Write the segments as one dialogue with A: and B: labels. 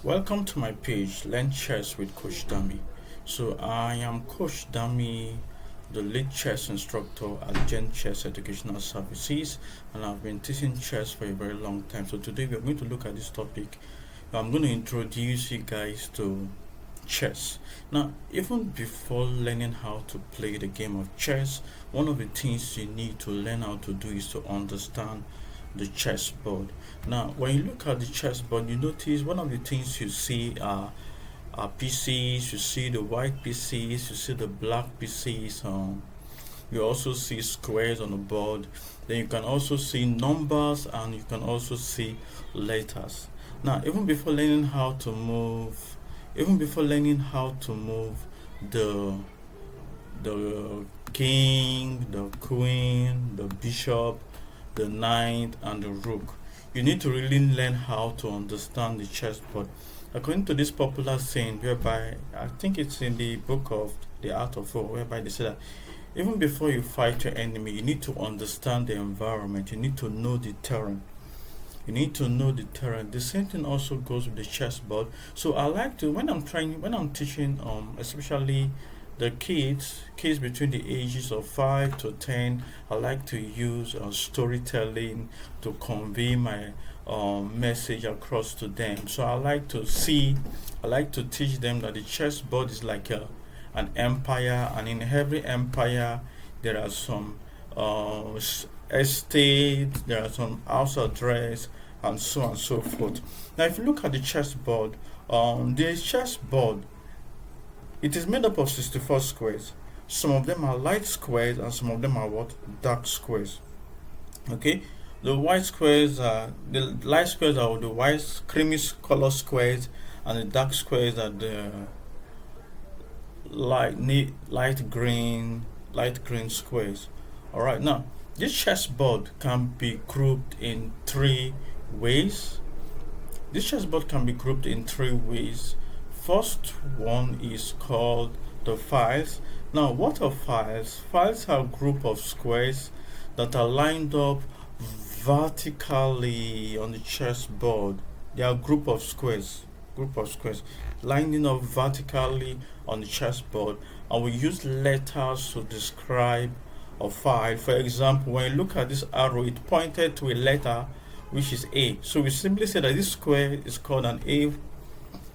A: Welcome to my page, Learn Chess with Coach Dami. So I am Coach Dami, the lead chess instructor at Gen Chess Educational Services, and I've been teaching chess for a very long time. So today we are going to look at this topic. I'm going to introduce you guys to chess. Now, even before learning how to play the game of chess, one of the things you need to learn how to do is to understand the chessboard. Now, when you look at the chessboard, you notice one of the things you see are PCs. You see the white PCs, you see the black PCs. You also see squares on the board. Then you can also see numbers and you can also see letters. Now, even before learning how to move the king, the queen, the bishop, the knight, and the rook, you need to really learn how to understand the chessboard. According to this popular saying, whereby I think it's in the book of The Art of War, whereby they say that even before you fight your enemy, you need to understand the environment. You need to know the terrain. The same thing also goes with the chessboard. So I like to when I'm teaching, especially the kids between the ages of 5 to 10, I like to use storytelling to convey my message across to them. So I like to teach them that the chessboard is like an empire, and in every empire there are some estates, there are some house address, and so on and so forth. Now, if you look at the chessboard, it is made up of 64 squares. Some of them are light squares and some of them are dark squares. Okay, the light squares are the white creamy color squares, and the dark squares are the light green squares. All right, now this chessboard can be grouped in three ways. First one is called the files. Now, what are files? Files are a group of squares that are lined up vertically on the chessboard. They are a group of squares lining up vertically on the chessboard, and we use letters to describe a file. For example, when you look at this arrow, it pointed to a letter which is A. So we simply say that this square is called an A.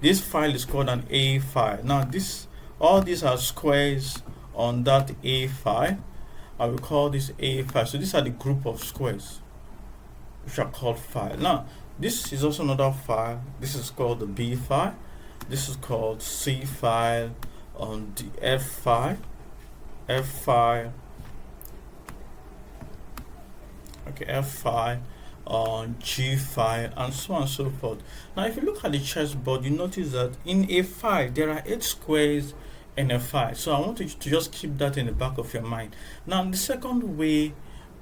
A: This file is called an A file. Now, all these are squares on that A file. I will call this A file. So these are the group of squares which are called file. Now, this is also another file. This is called the B file. This is called C file. On the F file. F file, on G file, and so on and so forth. Now, if you look at the chessboard, you notice that in a file there are 8 squares in a file. So I want you to just keep that in the back of your mind. Now, the second way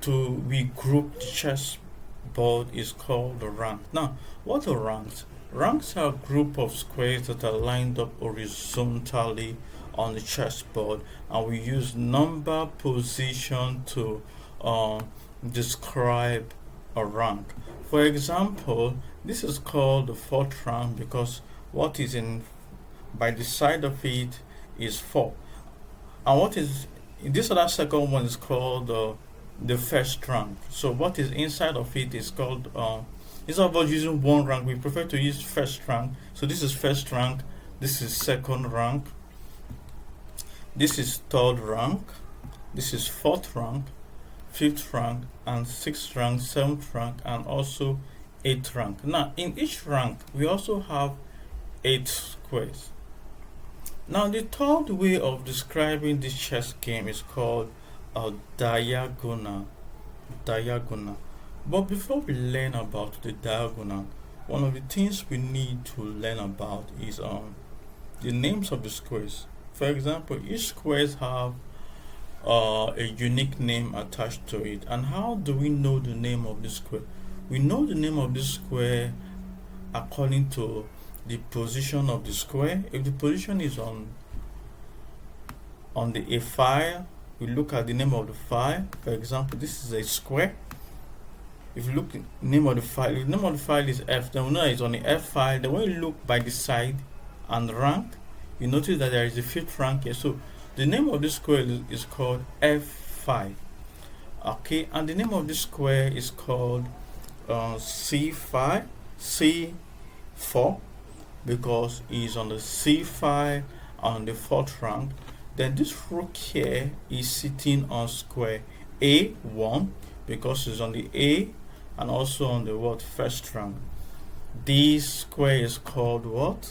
A: we group the chessboard is called the rank. Now, what are ranks? Ranks are a group of squares that are lined up horizontally on the chessboard, and we use number position to describe a rank. For example, this is called the 4th rank because what is in by the side of it is 4, and what is in this other second one is called the 1st rank. So what is inside of it is called instead of us using 1 rank, we prefer to use 1st rank. So this is 1st rank, this is 2nd rank, this is 3rd rank, this is 4th rank, 5th rank, and 6th rank, 7th rank, and also 8th rank. Now, in each rank, we also have 8 squares. Now, the third way of describing this chess game is called a diagonal. But before we learn about the diagonal, one of the things we need to learn about is the names of the squares. For example, each squares have a unique name attached to it. And how do we know the name of the square? We know the name of the square according to the position of the square. If the position is on a file, we look at the name of the file. For example, this is a square. if you look at the name of the file, if the name of the file is F, then we know that it's on the F file. Then when you look by the side and rank, you notice that there is a fifth rank here. So the name of this square is called F5. Okay, and the name of this square is called C4, because it's on the C file on the fourth rank. Then this rook here is sitting on square A1 because it's on the A and also on the what, first rank. This square is called what?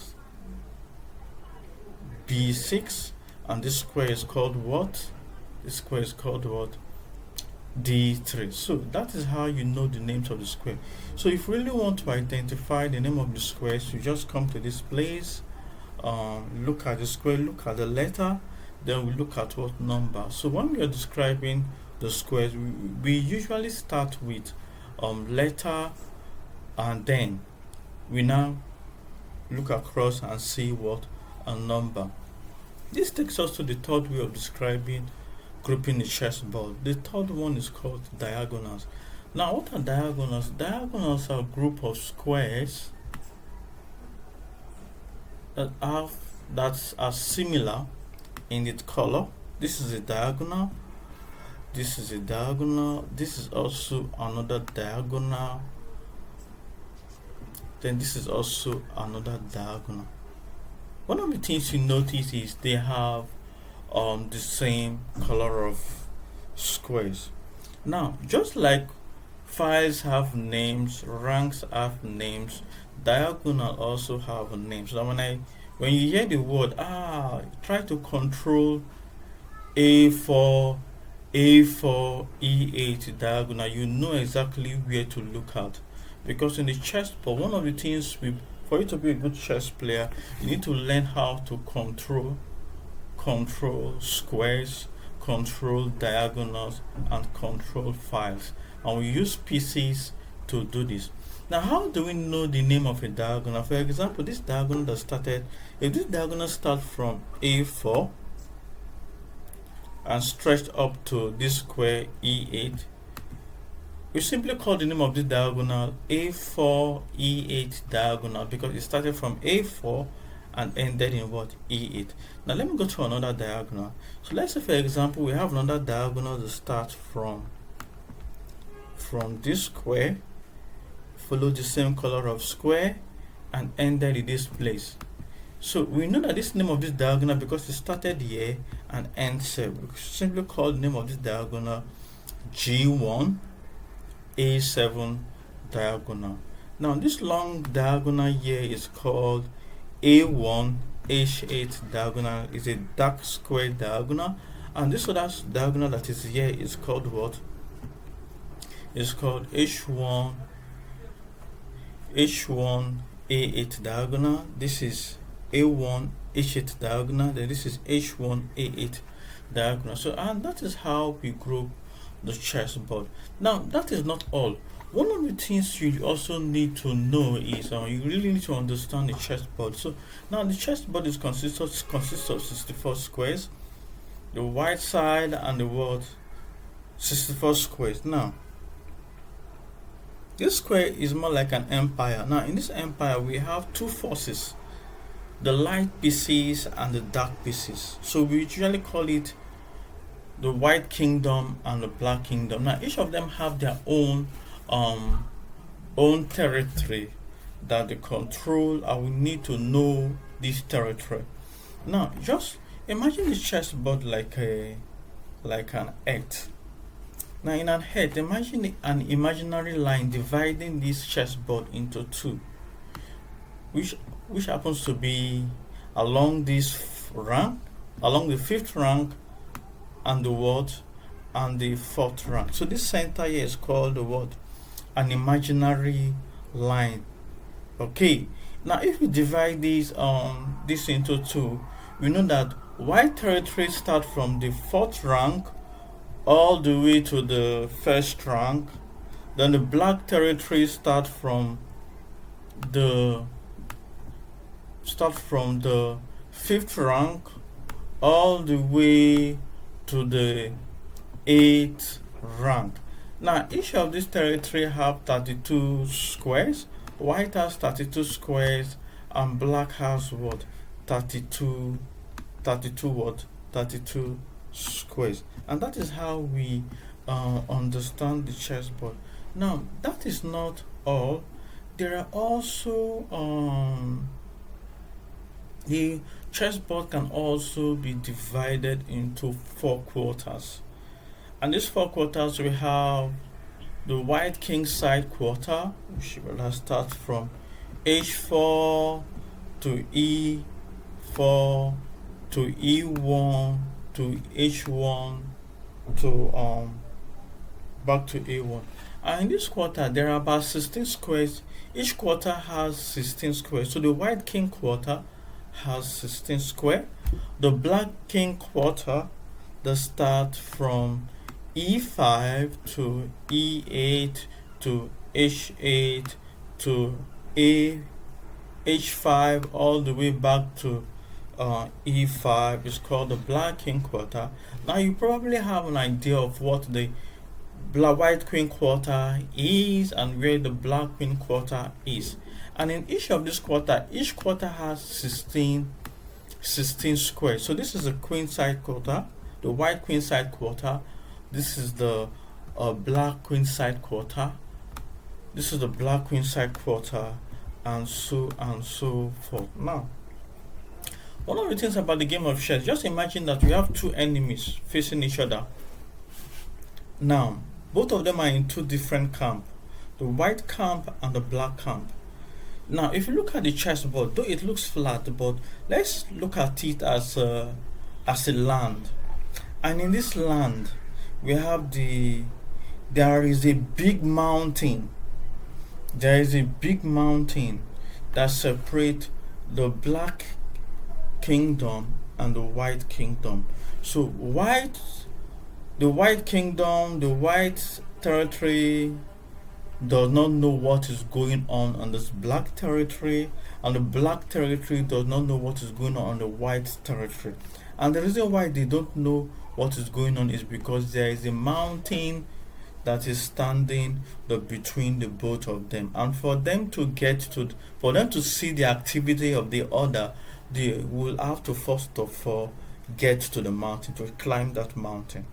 A: B6, and this square is called what? This square is called what? D3. So that is how you know the names of the square. So if you really want to identify the name of the squares, you just come to this place, look at the square, look at the letter, then we look at what number. So when we are describing the squares, we usually start with letter, and then we now look across and see what a number. This takes us to the third way of describing grouping the chessboard. The third one is called diagonals. Now, what are diagonals? Diagonals are a group of squares that are similar in its color. This is a diagonal. This is a diagonal. This is also another diagonal. Then this is also another diagonal. One of the things you notice is they have the same color of squares. Now, just like files have names, ranks have names, diagonal also have names. So when you hear the word try to control A4, E8 diagonal, you know exactly where to look at, because in the chessboard, one of the things for you to be a good chess player, you need to learn how to control squares, control diagonals, and control files. And we use PCs to do this. Now, how do we know the name of a diagonal? For example, this diagonal that started, if this diagonal starts from A4 and stretched up to this square E8, we simply call the name of this diagonal A4 E8 diagonal, because it started from A4 and ended in what? E8. Now let me go to another diagonal. So let's say, for example, we have another diagonal that starts from this square, follow the same color of square, and ended in this place. So we know that this name of this diagonal, because it started here and ends here, we simply call the name of this diagonal G1 A7 diagonal. Now this long diagonal here is called A1 H8 diagonal. Is a dark square diagonal, and this other diagonal that is here is called what? It's called H1 A8 diagonal. This is A1 H8 diagonal, then this is H1 A8 diagonal. So, and that is how we group the chessboard. Now, that is not all. One of the things you also need to know is you really need to understand the chessboard. So now the chessboard consists of 64 squares, the white side and the word 64 squares. Now this square is more like an empire. Now in this empire we have two forces, the light pieces and the dark pieces. So we usually call it the white kingdom and the black kingdom. Now each of them have their own territory that they control, and we need to know this territory. Now just imagine the chessboard like an earth. Now in an earth, imagine an imaginary line dividing this chessboard into two, which happens to be along this rank, along the fifth rank, and the what, and the fourth rank. So this center here is called the what? An imaginary line. Okay, now if we divide this into two, we know that white territory start from the fourth rank all the way to the first rank. Then the black territory start from the fifth rank all the way to the eighth rank. Now each of these territory have 32 squares. White has 32 squares and black has what? 32 32 what? 32 squares. And that is how we understand the chessboard. Now that is not all. There are also the chessboard can also be divided into 4 quarters. And these 4 quarters, we have the white king side quarter, which will start from h4 to e4 to e1 to h1 to back to a1. And in this quarter, there are about 16 squares. Each quarter has 16 squares. So the white king quarter has 16 square. The black king quarter, they start from e5 to e8 to h8 to h5 all the way back to e5 is called the black king quarter. Now you probably have an idea of what the white queen quarter is and where the black queen quarter is. And in each of this quarter, each quarter has 16 squares. So this is the queen side quarter, the white queen side quarter. This is the black queen side quarter. This is the black queen side quarter, and so forth. Now, one of the things about the game of chess, just imagine that we have two enemies facing each other. Now, both of them are in two different camps, the white camp and the black camp. Now, if you look at the chessboard, though it looks flat, but let's look at it as a land. And in this land, we have there is a big mountain. There is a big mountain that separates the black kingdom and the white kingdom. So the white kingdom, the white territory does not know what is going on this black territory, and the black territory does not know what is going on the white territory. And the reason why they don't know what is going on is because there is a mountain that is standing between the both of them, and for them to see the activity of the other, they will have to first of all get to the mountain, to climb that mountain.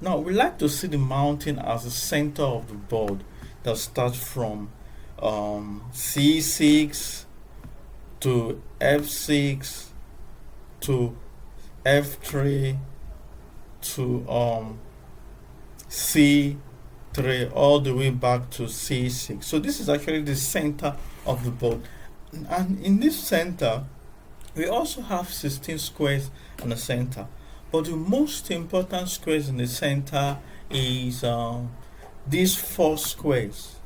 A: Now we like to see the mountain as the center of the board that starts from c6 to f6 to f3 to c3 all the way back to c6. So this is actually the center of the board, and in this center we also have 16 squares in the center. But the most important squares in the center is these 4 squares.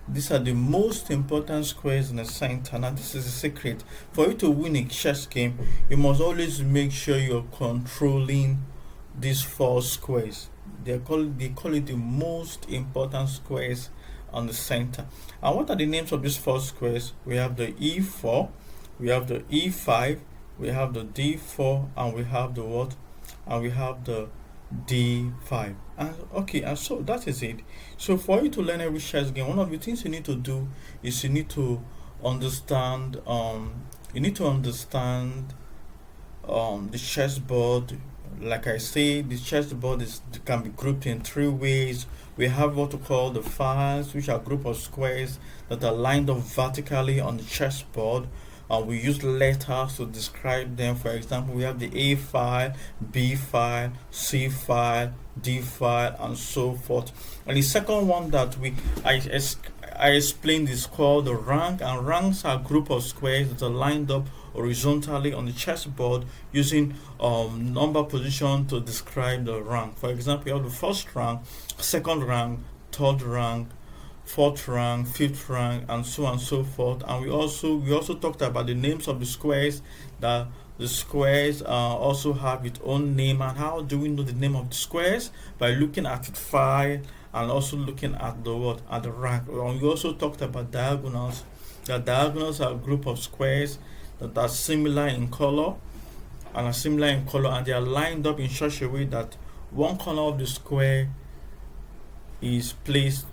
A: These are the most important squares in the center. Now this is a secret. For you to win a chess game, you must always make sure you're controlling these 4 squares. They call it the most important squares on the center. And what are the names of these 4 squares? We have the e4, we have the e5, we have the d4, and we have the what? And we have the d5. And so that is it. So for you to learn every chess game, one of the things you need to do is you need to understand the chessboard. Like I say, the chessboard can be grouped in 3 ways. We have what we call the files, which are a group of squares that are lined up vertically on the chessboard. We use letters to describe them. For example, we have the A file, B file, C file, D file, and so forth. And the second one that I explained is called the rank, and ranks are a group of squares that are lined up horizontally on the chessboard using number position to describe the rank. For example, you have the first rank, second rank, third rank, fourth rank, fifth rank, and so forth. And we also talked about the names of the squares, that the squares also have its own name. And how do we know the name of the squares? By looking at its file and also looking at the rank. And we also talked about diagonals. The diagonals are a group of squares that are similar in color and they are lined up in such a way that one corner of the square is placed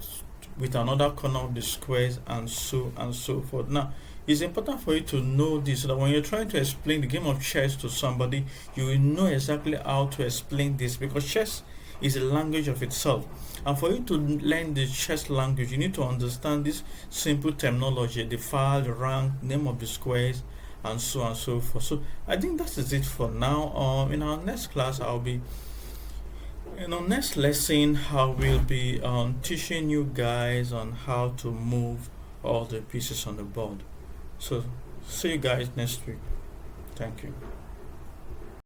A: with another corner of the squares, and so forth. Now, it's important for you to know this so that when you're trying to explain the game of chess to somebody, you will know exactly how to explain this, because chess is a language of itself. And for you to learn the chess language, you need to understand this simple terminology: the file, the rank, name of the squares, and so forth. So I think that is it for now. In our next class, I'll be in our next lesson, I will be teaching you guys on how to move all the pieces on the board. So see you guys next week. Thank you.